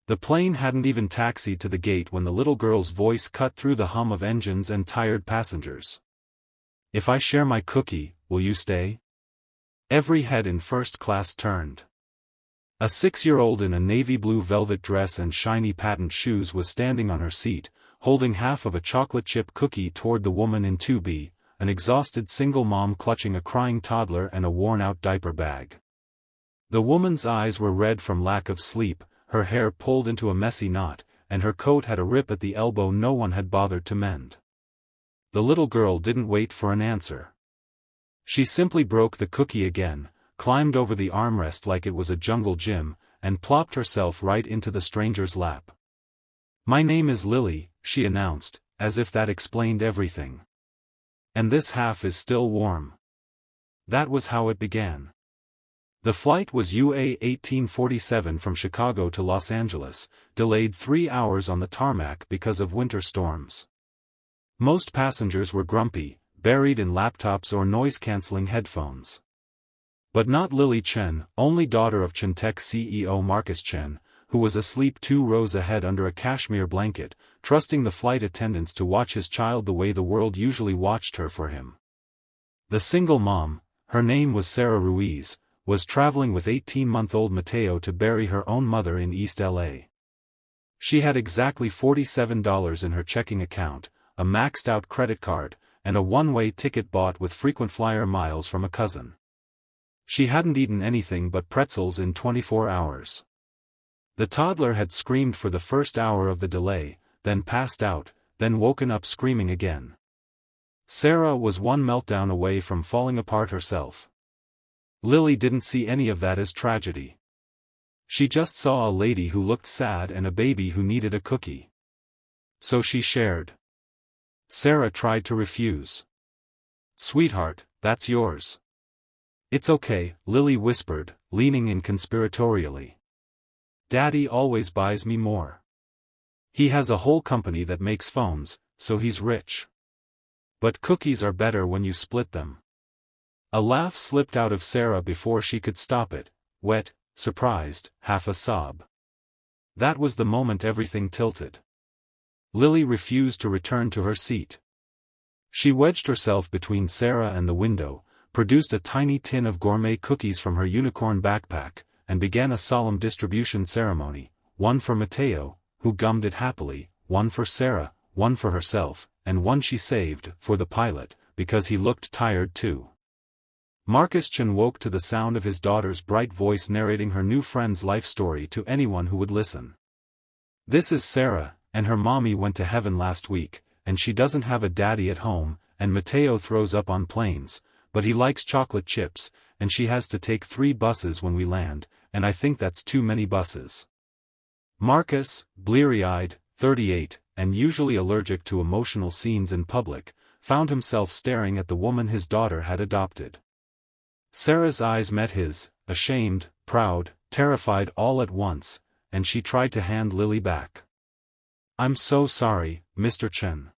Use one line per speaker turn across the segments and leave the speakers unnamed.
The plane hadn't even taxied to the gate when the little girl's voice cut through the hum of engines and tired passengers. "If I share my cookie, will you stay?" Every head in first class turned. A 6-year-old in a navy blue velvet dress and shiny patent shoes was standing on her seat, holding half of a chocolate chip cookie toward the woman in 2B, an exhausted single mom clutching a crying toddler and a worn-out diaper bag. The woman's eyes were red from lack of sleep, her hair pulled into a messy knot, and her coat had a rip at the elbow no one had bothered to mend. The little girl didn't wait for an answer. She simply broke the cookie again, climbed over the armrest like it was a jungle gym, and plopped herself right into the stranger's lap. "My name is Lily," she announced, as if that explained everything. "And this half is still warm." That was how it began. The flight was UA 1847 from Chicago to Los Angeles, delayed 3 hours on the tarmac because of winter storms. Most passengers were grumpy, buried in laptops or noise-canceling headphones. But not Lily Chen, only daughter of Chentech CEO Marcus Chen, who was asleep 2 rows ahead under a cashmere blanket, trusting the flight attendants to watch his child the way the world usually watched her for him. The single mom, her name was Sarah Ruiz, was traveling with 18-month-old Mateo to bury her own mother in East LA. She had exactly $47 in her checking account, a maxed-out credit card, and a one-way ticket bought with frequent flyer miles from a cousin. She hadn't eaten anything but pretzels in 24 hours. The toddler had screamed for the first hour of the delay, then passed out, then woken up screaming again. Sarah was one meltdown away from falling apart herself. Lily didn't see any of that as tragedy. She just saw a lady who looked sad and a baby who needed a cookie. So she shared. Sarah tried to refuse. "Sweetheart, that's yours." "It's okay," Lily whispered, leaning in conspiratorially. "Daddy always buys me more. He has a whole company that makes phones, so he's rich. But cookies are better when you split them." A laugh slipped out of Sarah before she could stop it, wet, surprised, half a sob. That was the moment everything tilted. Lily refused to return to her seat. She wedged herself between Sarah and the window, produced a tiny tin of gourmet cookies from her unicorn backpack, and began a solemn distribution ceremony, one for Mateo, who gummed it happily, one for Sarah, one for herself, and one she saved for the pilot, because he looked tired too. Marcus Chen woke to the sound of his daughter's bright voice narrating her new friend's life story to anyone who would listen. "This is Sarah, and her mommy went to heaven last week, and she doesn't have a daddy at home, and Mateo throws up on planes, but he likes chocolate chips, and she has to take 3 buses when we land, and I think that's too many buses." Marcus, bleary-eyed, 38, and usually allergic to emotional scenes in public, found himself staring at the woman his daughter had adopted. Sarah's eyes met his, ashamed, proud, terrified all at once, and she tried to hand Lily back. "I'm so sorry, Mr. Chen.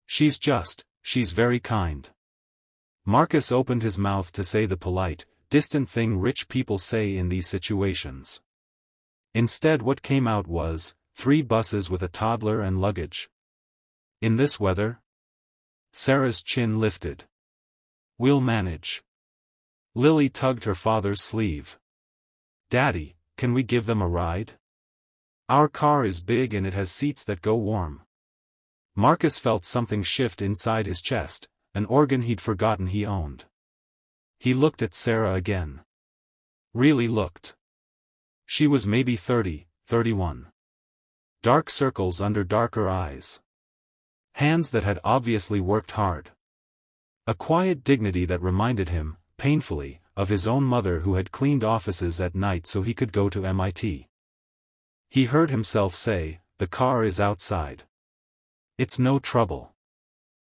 She's very kind." Marcus opened his mouth to say the polite, distant thing rich people say in these situations. Instead what came out was, 3 buses with a toddler and luggage. "In this weather?" Sarah's chin lifted. "We'll manage." Lily tugged her father's sleeve. "Daddy, can we give them a ride? Our car is big and it has seats that go warm." Marcus felt something shift inside his chest, an organ he'd forgotten he owned. He looked at Sarah again. Really looked. She was maybe 30, 31. Dark circles under darker eyes. Hands that had obviously worked hard. A quiet dignity that reminded him, painfully, of his own mother who had cleaned offices at night so he could go to MIT. He heard himself say, "The car is outside. It's no trouble."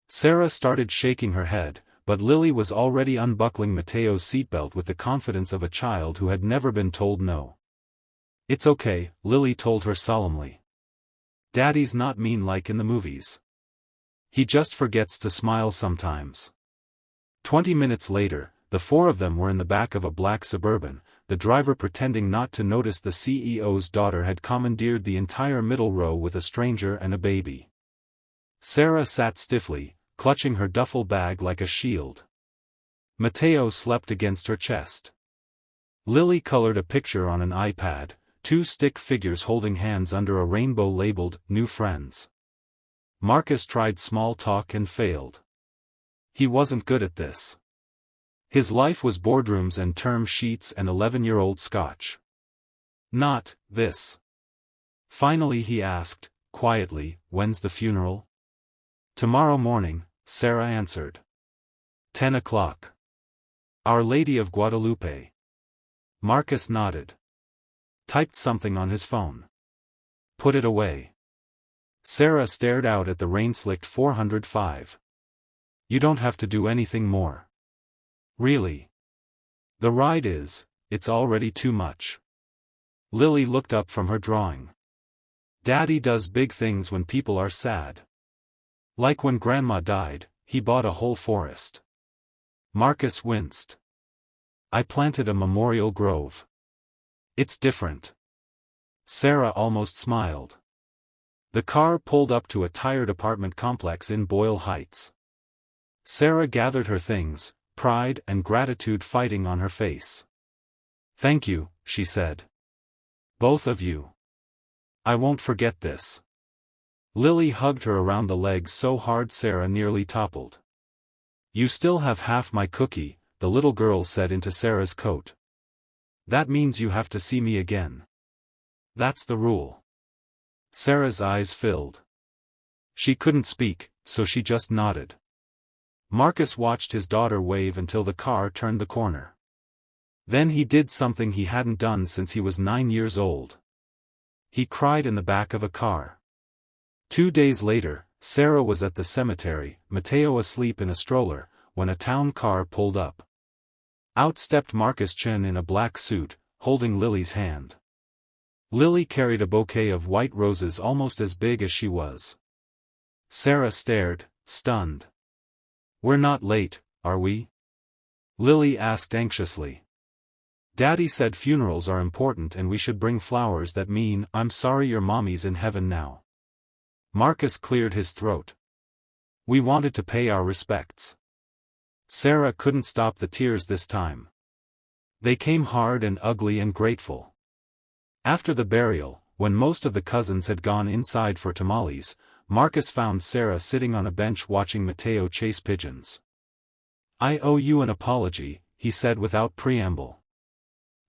Sarah started shaking her head, but Lily was already unbuckling Mateo's seatbelt with the confidence of a child who had never been told no. "It's okay," Lily told her solemnly. "Daddy's not mean like in the movies. He just forgets to smile sometimes." 20 minutes later, the 4 of them were in the back of a black Suburban, the driver pretending not to notice the CEO's daughter had commandeered the entire middle row with a stranger and a baby. Sarah sat stiffly, clutching her duffel bag like a shield. Matteo slept against her chest. Lily colored a picture on an iPad, two stick figures holding hands under a rainbow labeled, "New Friends." Marcus tried small talk and failed. He wasn't good at this. His life was boardrooms and term sheets and 11-year-old scotch. Not this. Finally he asked, quietly, "When's the funeral?" "Tomorrow morning," Sarah answered. 10 o'clock. Our Lady of Guadalupe. Marcus nodded. Typed something on his phone. "Put it away." Sarah stared out at the rain-slicked 405. "You don't have to do anything more." "Really? The ride is, it's already too much." Lily looked up from her drawing. "Daddy does big things when people are sad. Like when Grandma died, he bought a whole forest." Marcus winced. "I planted a memorial grove. It's different." Sarah almost smiled. The car pulled up to a tired apartment complex in Boyle Heights. Sarah gathered her things, pride and gratitude fighting on her face. "Thank you," she said. "Both of you. I won't forget this." Lily hugged her around the legs so hard Sarah nearly toppled. "You still have half my cookie," the little girl said into Sarah's coat. "That means you have to see me again. That's the rule." Sarah's eyes filled. She couldn't speak, so she just nodded. Marcus watched his daughter wave until the car turned the corner. Then he did something he hadn't done since he was 9 years old. He cried in the back of a car. 2 days later, Sarah was at the cemetery, Matteo asleep in a stroller, when a town car pulled up. Out stepped Marcus Chin in a black suit, holding Lily's hand. Lily carried a bouquet of white roses almost as big as she was. Sarah stared, stunned. "We're not late, are we?" Lily asked anxiously. "Daddy said funerals are important and we should bring flowers that mean, 'I'm sorry your mommy's in heaven now.'" Marcus cleared his throat. "We wanted to pay our respects." Sarah couldn't stop the tears this time. They came hard and ugly and grateful. After the burial, when most of the cousins had gone inside for tamales, Marcus found Sarah sitting on a bench watching Matteo chase pigeons. "I owe you an apology," he said without preamble.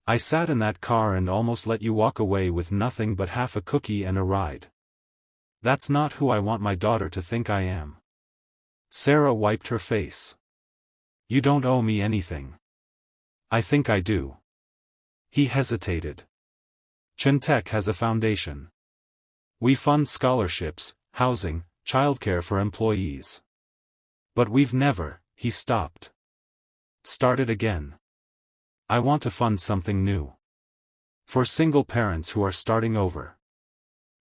"I sat in that car and almost let you walk away with nothing but half a cookie and a ride. That's not who I want my daughter to think I am." Sarah wiped her face. "You don't owe me anything." "I think I do." He hesitated. "Chintech has a foundation. We fund scholarships, housing, childcare for employees. But we've never," he stopped. "Started again. I want to fund something new. For single parents who are starting over.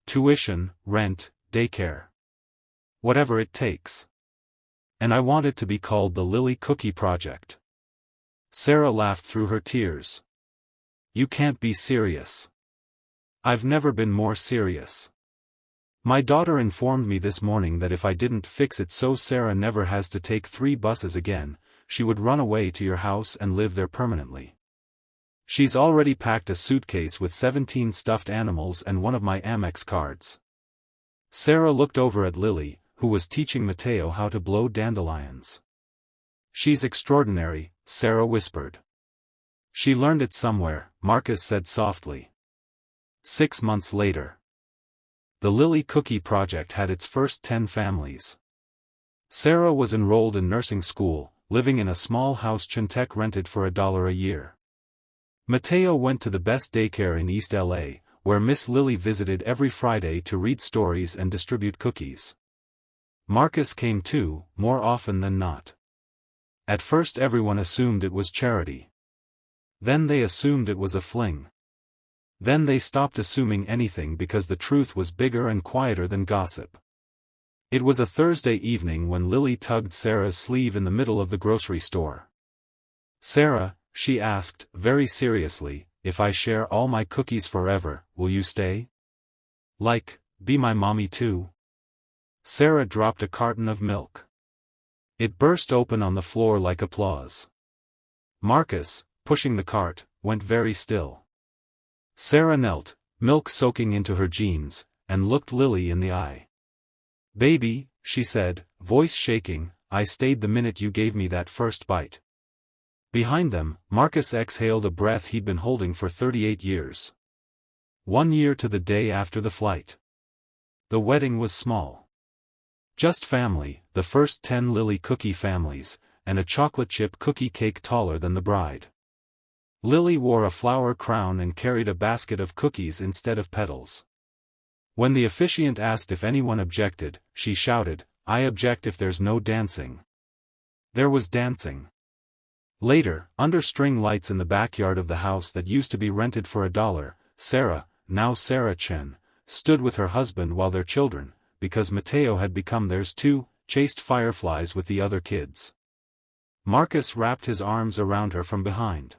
Tuition, rent, daycare. Whatever it takes. And I want it to be called the Lily Cookie Project." Sarah laughed through her tears. "You can't be serious." "I've never been more serious. My daughter informed me this morning that if I didn't fix it so Sarah never has to take 3 buses again, she would run away to your house and live there permanently. She's already packed a suitcase with 17 stuffed animals and one of my Amex cards." Sarah looked over at Lily, who was teaching Matteo how to blow dandelions. "She's extraordinary," Sarah whispered. "She learned it somewhere," Marcus said softly. 6 months later. The Lily Cookie Project had its first 10 families. Sarah was enrolled in nursing school, living in a small house Chintech rented for $1 a year. Matteo went to the best daycare in East LA, where Miss Lily visited every Friday to read stories and distribute cookies. Marcus came too, more often than not. At first everyone assumed it was charity. Then they assumed it was a fling. Then they stopped assuming anything because the truth was bigger and quieter than gossip. It was a Thursday evening when Lily tugged Sarah's sleeve in the middle of the grocery store. "Sarah," she asked, very seriously, if I share all my cookies forever, will you stay? Like, be my mommy too? Sarah dropped a carton of milk. It burst open on the floor like applause. Marcus, pushing the cart, went very still. Sarah knelt, milk soaking into her jeans, and looked Lily in the eye. Baby, she said, voice shaking, I stayed the minute you gave me that first bite. Behind them, Marcus exhaled a breath he'd been holding for 38 years. 1 year to the day after the flight. The wedding was small. Just family, the first 10 Lily cookie families, and a chocolate chip cookie cake taller than the bride. Lily wore a flower crown and carried a basket of cookies instead of petals. When the officiant asked if anyone objected, she shouted, I object if there's no dancing. There was dancing. Later, under string lights in the backyard of the house that used to be rented for $1, Sarah, now Sarah Chen, stood with her husband while their children, because Mateo had become theirs too, chased fireflies with the other kids. Marcus wrapped his arms around her from behind.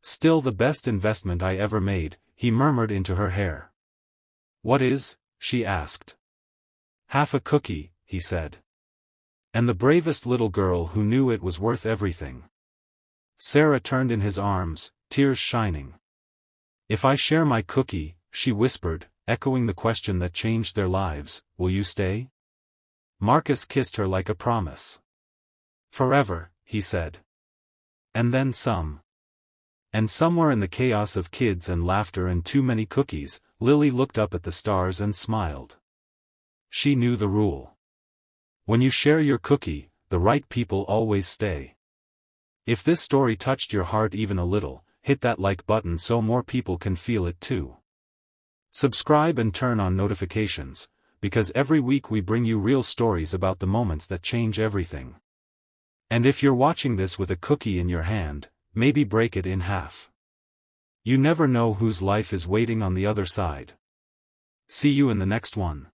Still the best investment I ever made, he murmured into her hair. What is? She asked. Half a cookie, he said. And the bravest little girl who knew it was worth everything. Sarah turned in his arms, tears shining. If I share my cookie, she whispered, echoing the question that changed their lives, will you stay? Marcus kissed her like a promise. Forever, he said. And then some. And somewhere in the chaos of kids and laughter and too many cookies, Lily looked up at the stars and smiled. She knew the rule. When you share your cookie, the right people always stay. If this story touched your heart even a little, hit that like button so more people can feel it too. Subscribe and turn on notifications, because every week we bring you real stories about the moments that change everything. And if you're watching this with a cookie in your hand, maybe break it in half. You never know whose life is waiting on the other side. See you in the next one.